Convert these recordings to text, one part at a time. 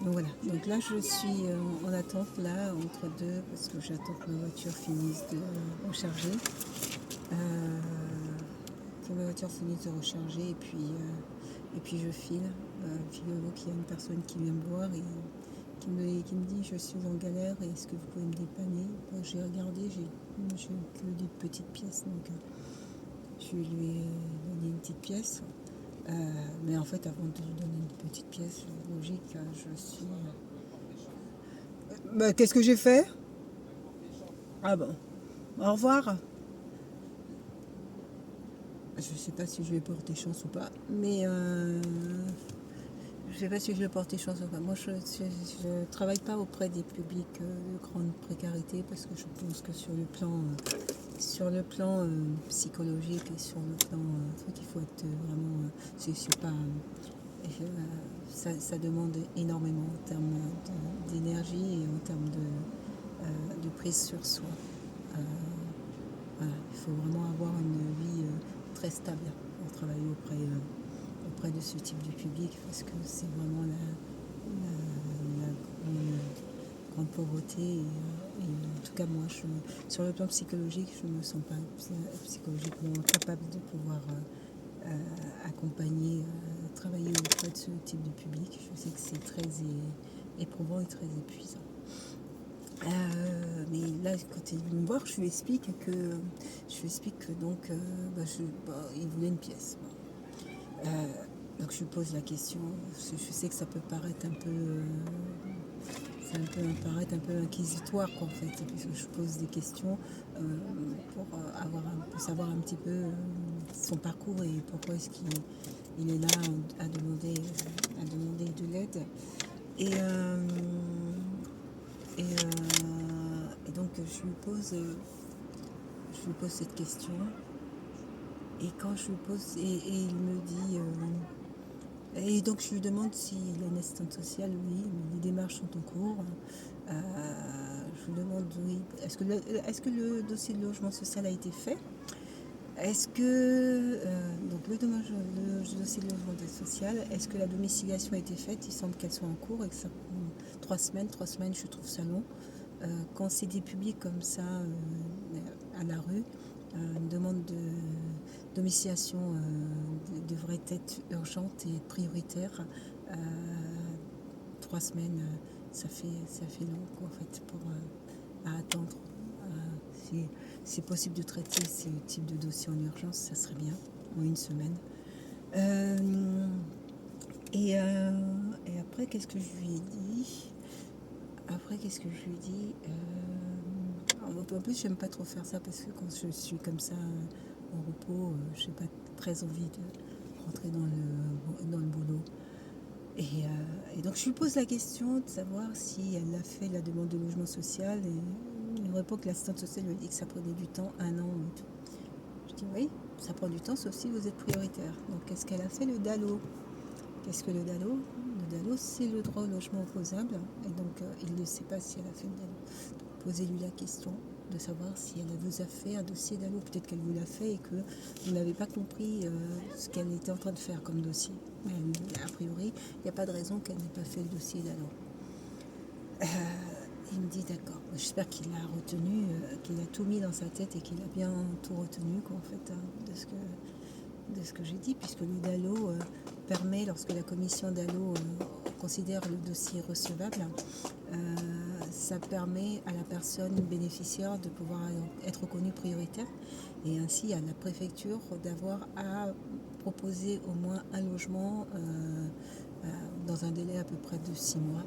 Donc voilà, donc là je suis en attente là entre deux parce que j'attends que ma voiture finisse de recharger. Euh, que ma voiture finisse de recharger et puis je file. Figurez-vous qu'il y a une personne qui vient me voir et qui me dit je suis en galère et est-ce que vous pouvez me dépanner. J'ai regardé, j'ai que des petites pièces donc je lui ai donné une petite pièce. Mais en fait avant de lui donner une petite pièce, logique, je suis... Bah, qu'est-ce que j'ai fait? Ah bon. Au revoir. Je sais pas si je vais porter chance ou pas, mais je sais pas si je vais porter chance ou pas. Moi, je travaille pas auprès des publics de grande précarité parce que je pense que sur le plan psychologique et sur le plan truc, il faut être vraiment, c'est pas, ça demande énormément en termes d'énergie et en termes de prise sur soi. Euh, Voilà, il faut vraiment avoir une vie très stable pour travailler auprès de ce type de public parce que c'est vraiment la grande pauvreté. En tout cas, moi, sur le plan psychologique, je ne me sens pas psychologiquement capable de pouvoir accompagner, travailler auprès de ce type de public. Je sais que c'est très éprouvant et très épuisant. Mais là, quand il est venu me voir, je lui explique que donc, il voulait une pièce. Bon. Donc je lui pose la question. Je sais que ça peut paraître paraître un peu inquisitoire, quoi, en fait, parce que je pose des questions pour pour savoir un petit peu son parcours et pourquoi est-ce qu'il est là à demander de l'aide. Et, euh, et donc je lui pose cette question. Et quand je lui pose, et il me dit, et donc je lui demande s'il a une assistante sociale, oui, les démarches sont en cours. Je lui demande, oui, est-ce que le dossier de logement social a été fait? Est-ce que, donc le dossier de logement social, est-ce que la domiciliation a été faite? Il semble qu'elle soit en cours et que ça prend 3 semaines, je trouve ça long. Quand c'est des publics comme ça à la rue, une demande de domiciliation devrait être urgente et prioritaire. Euh, 3 semaines, ça fait long, quoi, en fait, à attendre. Si c'est possible de traiter ce type de dossier en urgence, ça serait bien, en une semaine. Euh, et après, qu'est-ce que je lui ai dit? Après, qu'est-ce que je lui ai dit En plus, j'aime pas trop faire ça parce que quand je suis comme ça en repos, je n'ai pas très envie de rentrer dans le boulot. Et donc, je lui pose la question de savoir si elle a fait la demande de logement social. Et il me répond que l'assistante sociale lui a dit que ça prenait du temps, 1 an et tout. Je dis oui, ça prend du temps, sauf si vous êtes prioritaire. Donc, qu'est-ce qu'elle a fait? Le DALO. Qu'est-ce que le DALO? Le DALO, c'est le droit au logement opposable. Et donc, il ne sait pas si elle a fait le DALO. Donc, posez-lui la question de savoir si elle vous a fait un dossier DALO. Peut-être qu'elle vous l'a fait et que vous n'avez pas compris ce qu'elle était en train de faire comme dossier. Mais a priori, il n'y a pas de raison qu'elle n'ait pas fait le dossier DALO. Il me dit d'accord. J'espère qu'il a retenu, qu'il a tout mis dans sa tête et qu'il a bien tout retenu, quoi, en fait, de ce que j'ai dit, puisque le DALO permet, lorsque la commission DALO considère le dossier recevable, ça permet à la personne bénéficiaire de pouvoir être reconnue prioritaire et ainsi à la préfecture d'avoir à proposer au moins un logement dans un délai à peu près de 6 mois.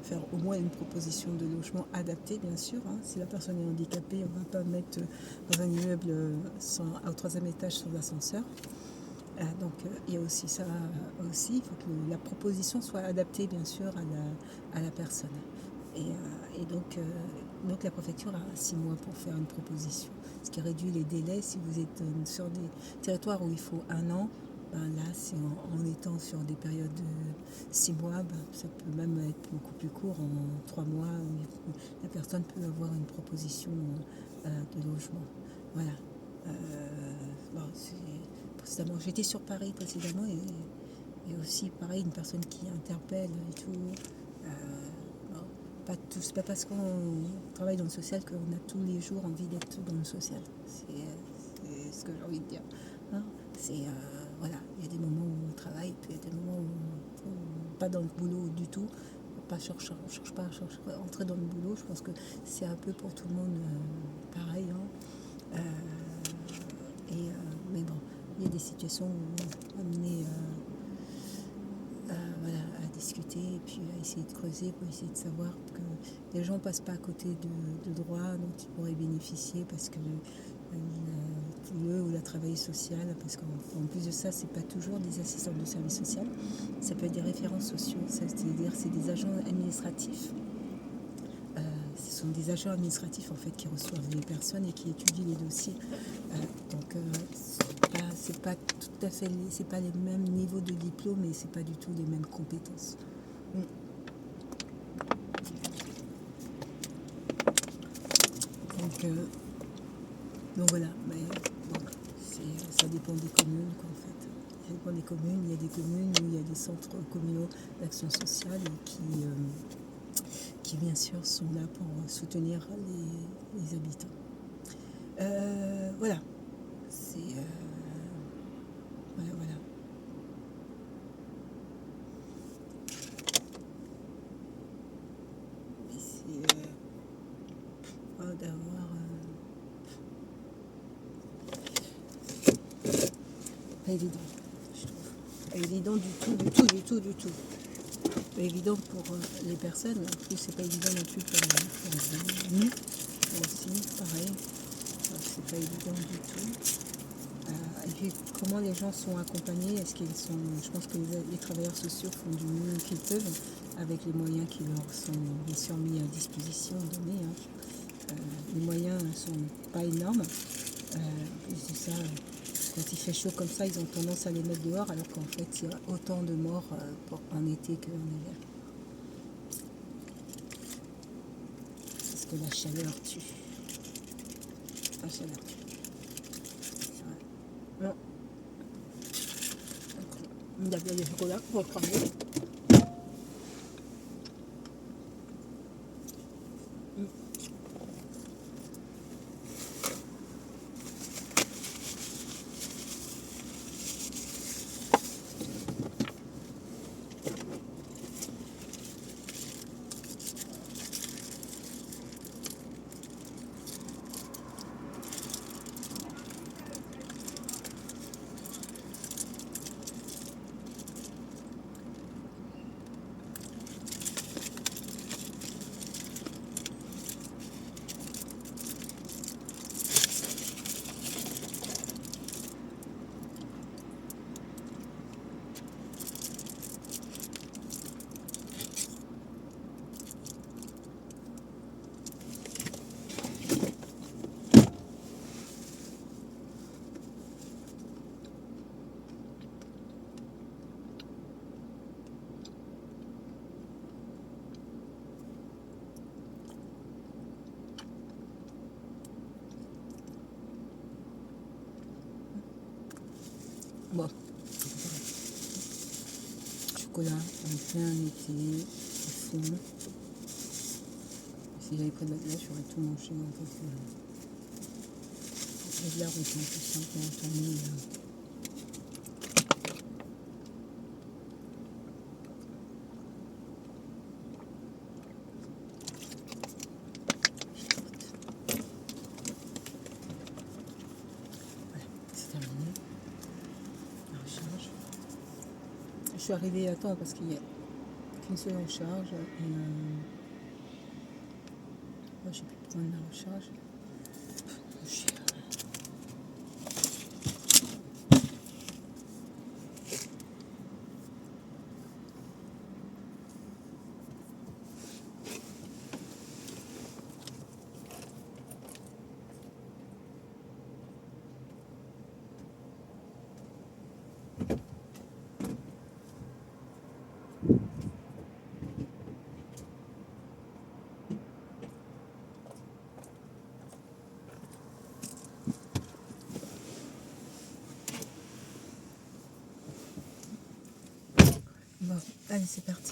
Faire au moins une proposition de logement adapté, bien sûr. Si la personne est handicapée, on ne va pas mettre dans un immeuble au 3e étage sans ascenseur. Donc il y a aussi ça aussi. Il faut que la proposition soit adaptée, bien sûr, à la personne. Et donc la préfecture a 6 mois pour faire une proposition, ce qui réduit les délais. Si vous êtes sur des territoires où il faut 1 an, là, c'est en étant sur des périodes de 6 mois, ça peut même être beaucoup plus court, en 3 mois, où la personne peut avoir une proposition de logement. Voilà. Bon, précédemment, j'étais sur Paris précédemment et aussi, pareil, une personne qui interpelle et tout. c'est pas parce qu'on travaille dans le social qu'on a tous les jours envie d'être dans le social. C'est ce que j'ai envie de dire. Hein. Voilà, il y a des moments où on travaille, puis il y a des moments où on pas dans le boulot du tout. On ne cherche pas à entrer dans le boulot. Je pense que c'est un peu pour tout le monde pareil. Hein. Mais bon, il y a des situations où on est amené voilà, à discuter et puis à essayer de creuser pour essayer de savoir que les gens ne passent pas à côté de droits dont ils pourraient bénéficier parce que le ou la travailleuse sociale, parce qu'en plus de ça, c'est pas toujours des assistants de service social, ça peut être des référents sociaux, c'est-à-dire c'est des agents administratifs. Ce sont des agents administratifs en fait qui reçoivent les personnes et qui étudient les dossiers. Donc c'est pas tout à fait, c'est pas les mêmes niveaux de diplôme et c'est pas du tout les mêmes compétences. Donc voilà, mais bon, ça dépend des communes quoi, en fait. Ça dépend des communes. Il y a des communes où il y a des centres communaux d'action sociale qui bien sûr sont là pour soutenir les habitants. Voilà. Voilà. Et c'est d'avoir pas évident, je trouve. Pas évident du tout. Pas évident pour les personnes, en plus c'est pas évident non plus pour nous aussi, pareil. C'est pas évident du tout. Et puis comment les gens sont accompagnés, je pense que les travailleurs sociaux font du mieux qu'ils peuvent avec les moyens qui leur sont bien sûr mis à disposition, donnés. Hein. Les moyens ne sont pas énormes. En plus de ça, quand il fait chaud comme ça, ils ont tendance à les mettre dehors, alors qu'en fait, il y a autant de morts en été qu'en hiver. Parce que la chaleur tue. La chaleur tue. C'est vrai. Non. Il y a bien des chocolats pour travailler. Bon. Chocolat en plein été, au fond. Si j'avais pris de la glace, j'aurais tout mangé en fait. Et de la route, en plus, simplement tourner. Voilà, c'est terminé. La recharge. Je suis arrivée à temps parce qu'il n'y a qu'une seule recharge. Et j'ai pu prendre la recharge. Bon, allez, c'est parti.